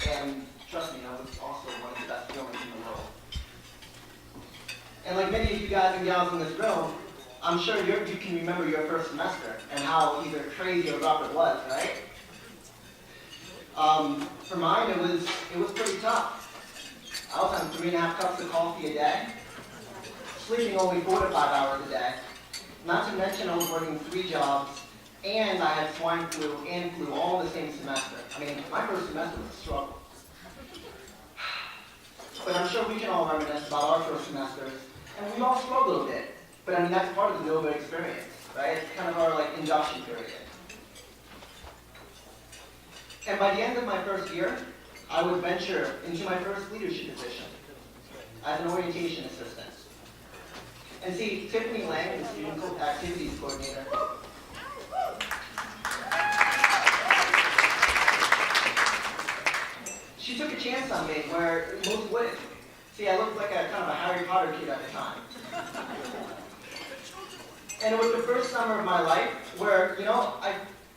And trust me, that was also one of the best feelings in the world. And like many of you guys and gals in this room, I'm sure you can remember your first semester and how either crazy or rough it was, right? For mine, it was pretty tough. I was having 3.5 cups of coffee a day, sleeping only 4 to 5 hours a day. Not to mention I was working 3 jobs, and I had swine flu and flu all in the same semester. I mean, my first semester was a struggle. But I'm sure we can all reminisce about our first semesters, and we all struggled a bit. But I mean, that's part of the Nova experience, right? It's kind of our like induction period. And by the end of my first year, I would venture into my first leadership position as an orientation assistant. And see, Tiffany Lang, the student activities coordinator, she took a chance on me where most wouldn't. See, I looked like a kind of a Harry Potter kid at the time. And it was the first summer of my life where, I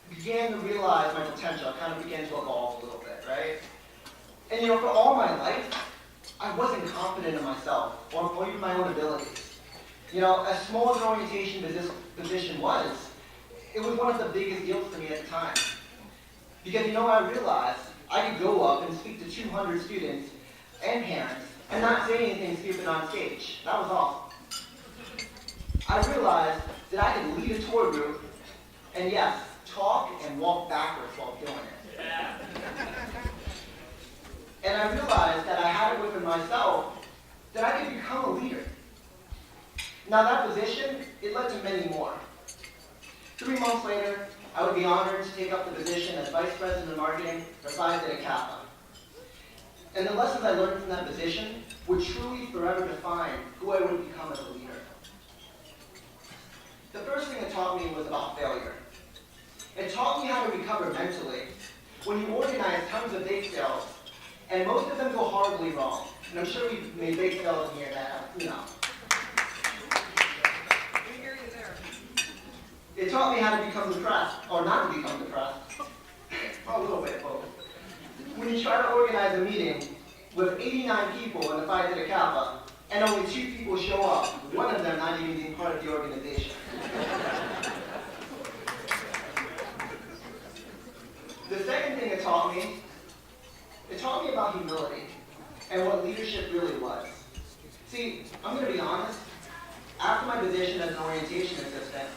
began to realize my potential. I kind of began to evolve a little bit, right? And for all my life, I wasn't confident in myself or even my own abilities. As small as an orientation position was, it was one of the biggest deals for me at the time. Because I realized I could go up and speak to 200 students and parents and not say anything stupid on stage. That was awesome. I realized that I could lead a tour group and yes, talk and walk backwards while doing it. Yeah. And I realized that I had it within myself that I could become a leader. Now that position, it led to many more. 3 months later, I would be honored to take up the position as Vice President of Marketing for Phi Theta Kappa. And the lessons I learned from that position would truly forever define who I would become as a leader. The first thing it taught me was about failure. It taught me how to recover mentally when you organize tons of bake sales, and most of them go horribly wrong. And I'm sure we've made bake sales in here that, We hear you there. It taught me how to become depressed, or not to become depressed. A little bit both. When you try to organize a meeting with 89 people in the Phi Theta Kappa, and only 2 people show up, one of them not even being part of the organization. The second thing it taught me about humility and what leadership really was. See, I'm going to be honest, after my position as an orientation assistant,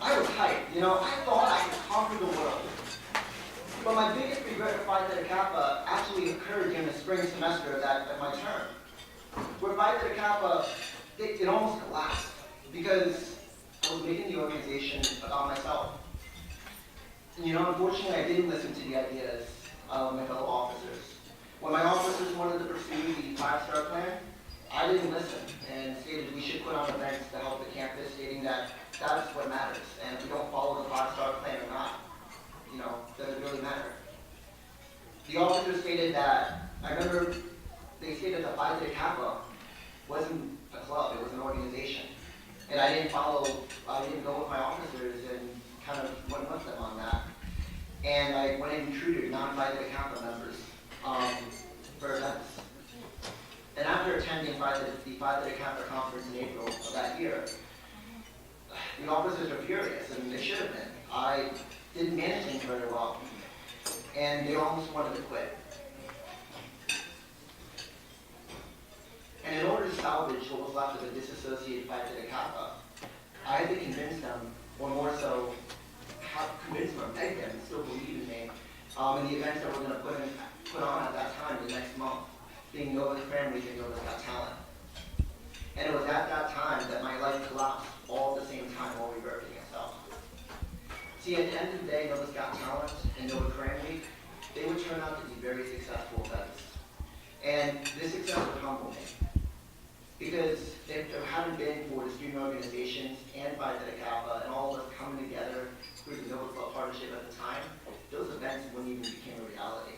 I was hyped. I thought I could conquer the world. But my biggest regret at Phi Theta Kappa actually occurred during the spring semester of my term. Where Phi Theta Kappa, it almost collapsed because I was making the organization about myself. And unfortunately, I didn't listen to the ideas of my fellow officers. When my officers wanted to pursue the 5-star plan, I didn't listen and stated we should put on events to help the campus, stating that that's what matters. And if we don't follow the 5-star plan or not, does it really matter? The officers stated that, I remember they stated that Phi Theta Kappa wasn't a club, it was an organization. And I didn't go with my officers and kind of went with them on that. And I went and recruited non-Phi Theta Kappa members for events. And after attending the Phi Theta Kappa conference in April of that year, the officers were furious, and they should have been. I didn't manage things very well, and they almost wanted to quit. And in order to salvage what was left of the disassociated Phi Theta Kappa, I had to convince them, or more so, beg them to still believe in me in the events that we're going to put on at that time, the next month, being Nova's Cram Week and Nova's Got Talent. And it was at that time that my life collapsed all at the same time while reverting itself. See, at the end of the day, Nova's Got Talent and Nova Cram Week, they would turn out to be very successful events. And this success would humble me. Because if it hadn't been for the student organizations and Phi Theta Kappa and all of us coming together through the Nova Club partnership at the time, those events wouldn't even become a reality.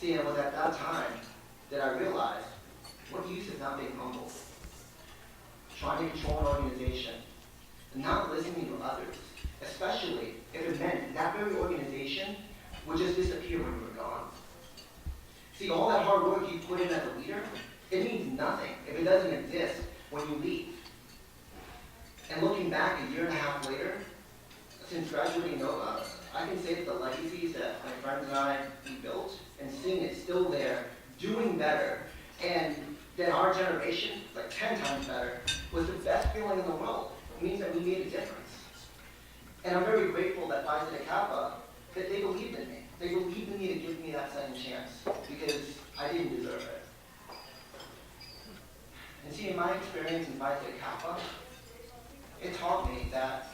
See, and it was at that time that I realized what use is not being humble. Trying to control an organization and not listening to others, especially if it meant that very organization would just disappear when you were gone. See, all that hard work you put in as a leader, it means nothing if it doesn't exist when you leave. And looking back a year and a half later, since graduating Nova, I can say that the legacies that my friends and I built, and seeing it still there, doing better, and then our generation, like 10 times better, was the best feeling in the world. It means that we made a difference. And I'm very grateful that Phi Theta Kappa, that they believed in me. They believed in me to give me that second chance, because I didn't deserve it. And see, in my experience in Phi Theta Kappa, it taught me that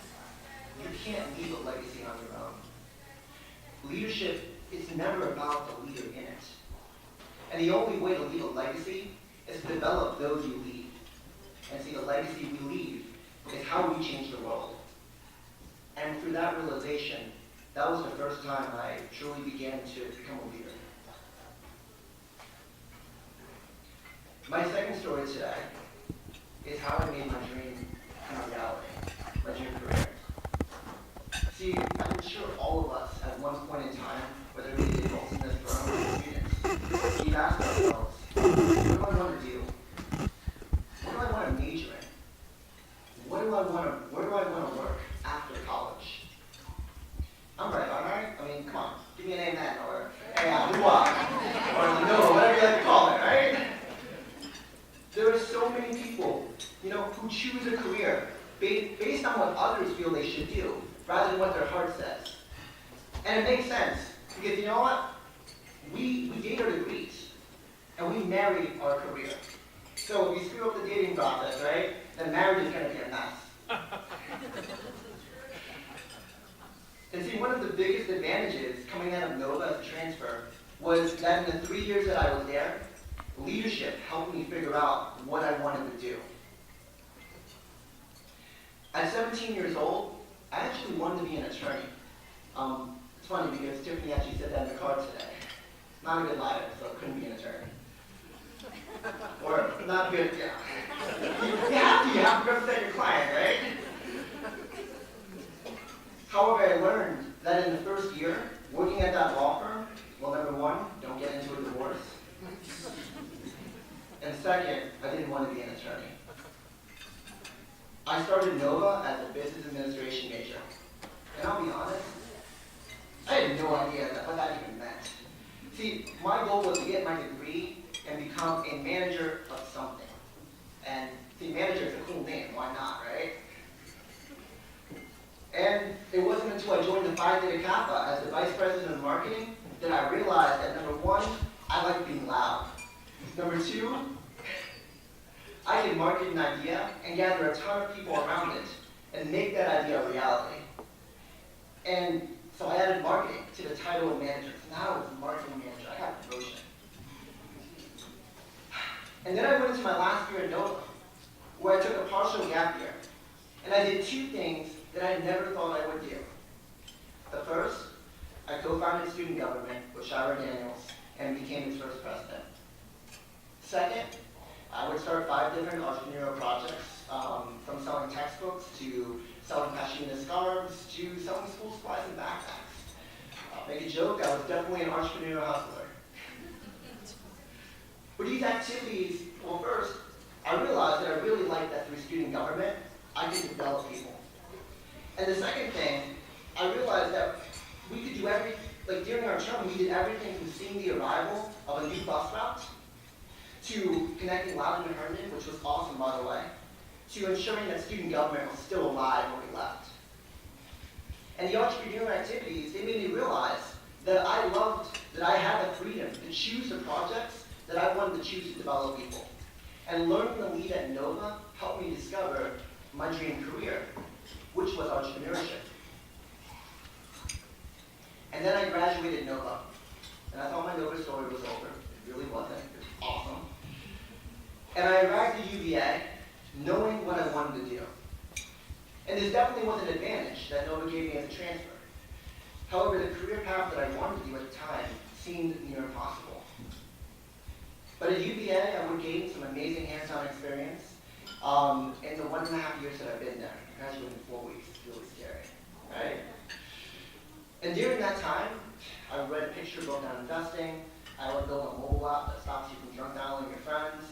you can't leave a legacy on your own. Leadership is never about the leader in it. And the only way to leave a legacy is to develop those you lead. And see, the legacy we leave is how we change the world. And through that realization, that was the first time I truly began to become a leader. My second story today is how I made my dream a reality, my dream career. See, I'm sure all of us at one point in time, whether we be adults in this room or students, we've asked ourselves, what do I want to do? What do I want to major in? Where do I want to work after college? I'm right, aren't I? I mean, come on, give me an amen, or hey, or no, whatever you like to call it, right? There are so many people, who choose a career based on what others feel they should do, rather than what their heart says. And it makes sense, because you know what? We gain our degrees, and we marry our career. So if you screw up the dating process, right, then marriage is going to be a mess. And see, one of the biggest advantages coming out of Nova as a transfer was that in the 3 years that I was there, leadership helped me figure out what I wanted to do. At 17 years old, I actually wanted to be an attorney. It's funny because Tiffany actually said that in the car today. Not a good liar, so I couldn't be an attorney. Or not good, yeah. You have to represent your client, right? However, I learned that in the first year, working at that law firm, well, number one, don't get into a divorce. And second, I didn't want to be an attorney. I started Nova as a business administration major. And I'll be honest, I had no idea what that even meant. See, my goal was to get my degree and become a manager of something. And see, manager is a cool name, why not, right? And it wasn't until I joined the Phi Theta Kappa as the vice president of marketing that I realized that number one, I like being loud. Number two, I can market an idea and gather a ton of people around it and make that idea a reality. And so I added marketing to the title of manager. So now I was marketing manager. I got a promotion. And then I went into my last year at Nova, where I took a partial gap year. And I did two things that I never thought I would do. The first, I co-founded student government with Shira Daniels and became its first president. Second, I would start 5 different entrepreneurial projects, from selling textbooks to selling pashmina scarves to selling school supplies and backpacks. I'll make a joke, I was definitely an entrepreneurial hustler. For these activities, well, first, I realized that I really liked that through student government, I could develop people. And the second thing, I realized that we could do everything, like during our term, we did everything from seeing the arrival of a new bus route, to connecting Loudon and Herndon, which was awesome, by the way, to ensuring that student government was still alive when we left. And the entrepreneurial activities, they made me realize that I loved that I had the freedom to choose the projects that I wanted to choose to develop people. And learning to lead at Nova helped me discover my dream career, which was entrepreneurship. And then I graduated Nova. And I thought my Nova story was over. It really wasn't. It was awesome. And I arrived at UVA knowing what I wanted to do. And this definitely was an advantage that Nova gave me as a transfer. However, the career path that I wanted to do at the time seemed near impossible. But at UVA, I would gain some amazing hands-on experience in the 1.5 years that I've been there. I graduated in 4 weeks. It's really scary, right? And during that time, I read a picture book on investing. I would build a mobile app that stops you from drunk dialing your friends.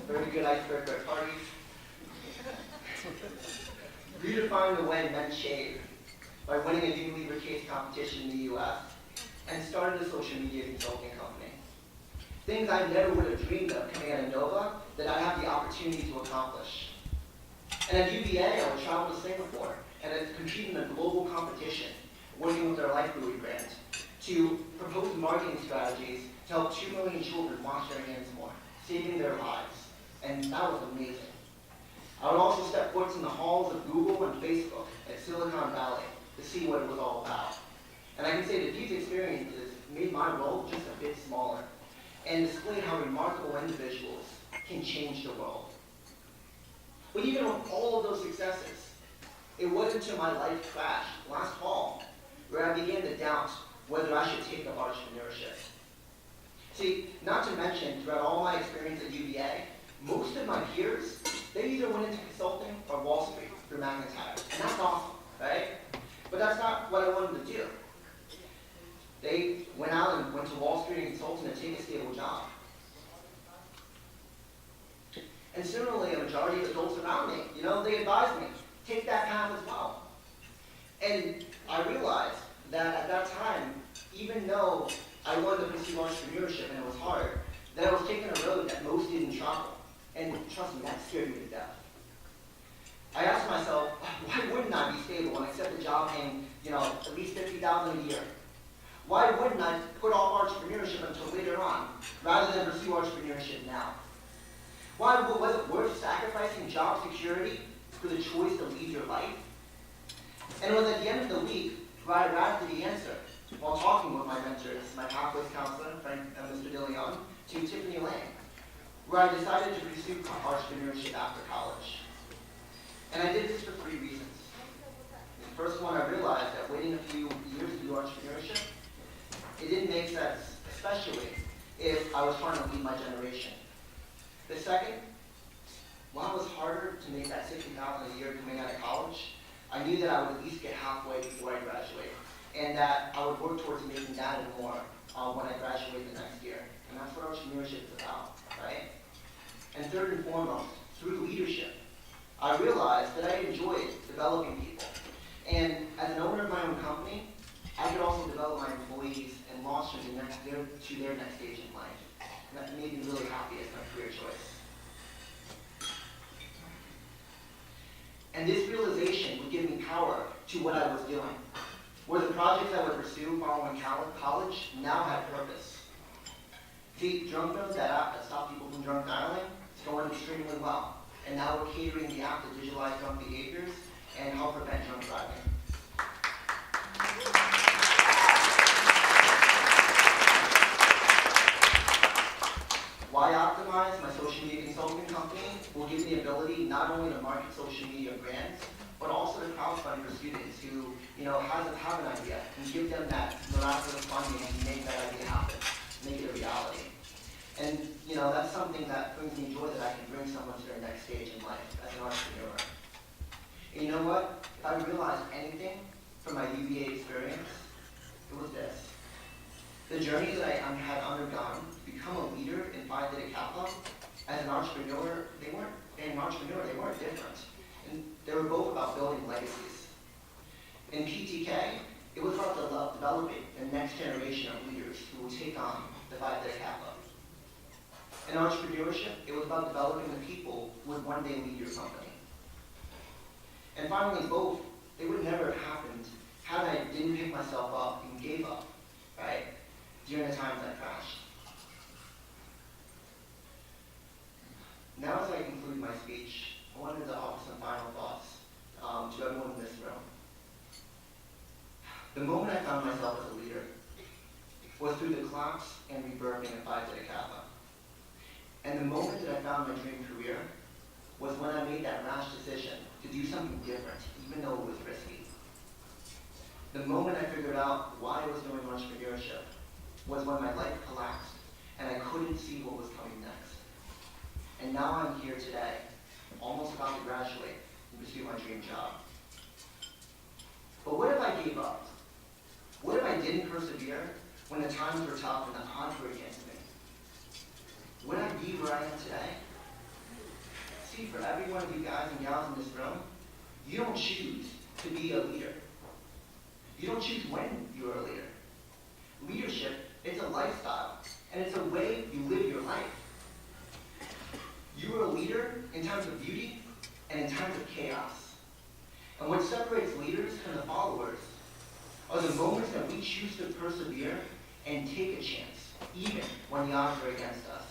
Very good icebreaker at parties. Redefined the way men shave by winning a Unilever case competition in the US and started a social media consulting company. Things I never would have dreamed of coming out of Nova that I have the opportunity to accomplish. And at UVA, I would travel to Singapore and I'd compete in a global competition, working with their Life Buoy brand, to propose marketing strategies to help 2 million children wash their hands more, saving their lives. And that was amazing. I would also step foot in the halls of Google and Facebook at Silicon Valley to see what it was all about. And I can say that these experiences made my role just a bit smaller and displayed how remarkable individuals can change the world. But even with all of those successes, it wasn't until my life crashed last fall where I began to doubt whether I should take up entrepreneurship. See, not to mention, throughout all my experience at UVA, most of my peers, they either went into consulting or Wall Street through McIntyre. And that's awesome, right? But that's not what I wanted to do. They went out and went to Wall Street and consulted to take a stable job. And similarly, a majority of adults around me, they advised me, take that path as well. And I realized that at that time, even though I wanted to pursue entrepreneurship and it was hard, that I was taking a road that most didn't travel. And trust me, that scared me to death. I asked myself, why wouldn't I be stable and accept a job paying, at least $50,000 a year? Why wouldn't I put off entrepreneurship until later on, rather than pursue entrepreneurship now? Why was it worth sacrificing job security for the choice to lead your life? And it was at the end of the week where I arrived at the answer while talking with my mentors, my pathways counselor, Mr. DeLeon, to Tiffany Lang, where I decided to pursue entrepreneurship after college. And I did this for 3 reasons. The first one, I realized that waiting a few years to do entrepreneurship, it didn't make sense, especially if I was trying to lead my generation. The second, while it was harder to make that $60,000 a year coming out of college, I knew that I would at least get halfway before I graduate, and that I would work towards making that and more when I graduate the next year. And that's what entrepreneurship is about, right? And third and foremost, through leadership, I realized that I enjoyed developing people. And as an owner of my own company, I could also develop my employees and launch them to their next stage in life. And that made me really happy as my career choice. And this realization would give me power to what I was doing, where the projects I would pursue following college now had purpose. See, Drunk Note, that app that stopped people from drunk dialing, is going extremely well. And now we're catering the app to visualize drunk behaviors and help prevent drunk driving. Why Optimize, my social media consulting company, will give me the ability not only to market social media brands, but also to crowdfund for students who, have an idea and give them that miraculous funding and make that idea happen, make it a reality. And, that's something that brings me joy that I can bring someone to their next stage in life as an entrepreneur. And you know what? If I realized anything from my UVA experience, it was this. The journey that I had undergone to become a leader in Phi Theta Kappa, as an entrepreneur, they weren't different. And they were both about building legacies. In PTK, it was about developing the next generation of leaders who will take on the Phi Theta Kappa. In entrepreneurship, it was about developing the people who would one day lead your company. And finally, both, they would never have happened had I didn't pick myself up and gave up, right, during the times I crashed. Now as I conclude my speech, I wanted to offer some final thoughts to everyone in this room. The moment I found myself as a leader was through the collapse and rebirthing of Phi Theta Kappa. And the moment that I found my dream career was when I made that rash decision to do something different, even though it was risky. The moment I figured out why I was doing entrepreneurship was when my life collapsed and I couldn't see what was coming next. And now I'm here today, almost about to graduate and pursue my dream job. But what if I gave up? What if I didn't persevere when the times were tough and the odds were against me. Would I be where I am today? See, for every one of you guys and gals in this room, you don't choose to be a leader. You don't choose when you are a leader. Leadership, it's a lifestyle, and it's a way you live your life. You are a leader in times of beauty and in times of chaos. And what separates leaders from the followers are the moments that we choose to persevere and take a chance, even when the odds are against us.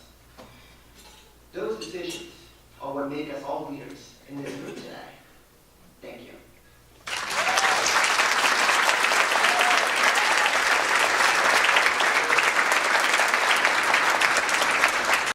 Those decisions are what make us all leaders in this room today. Thank you.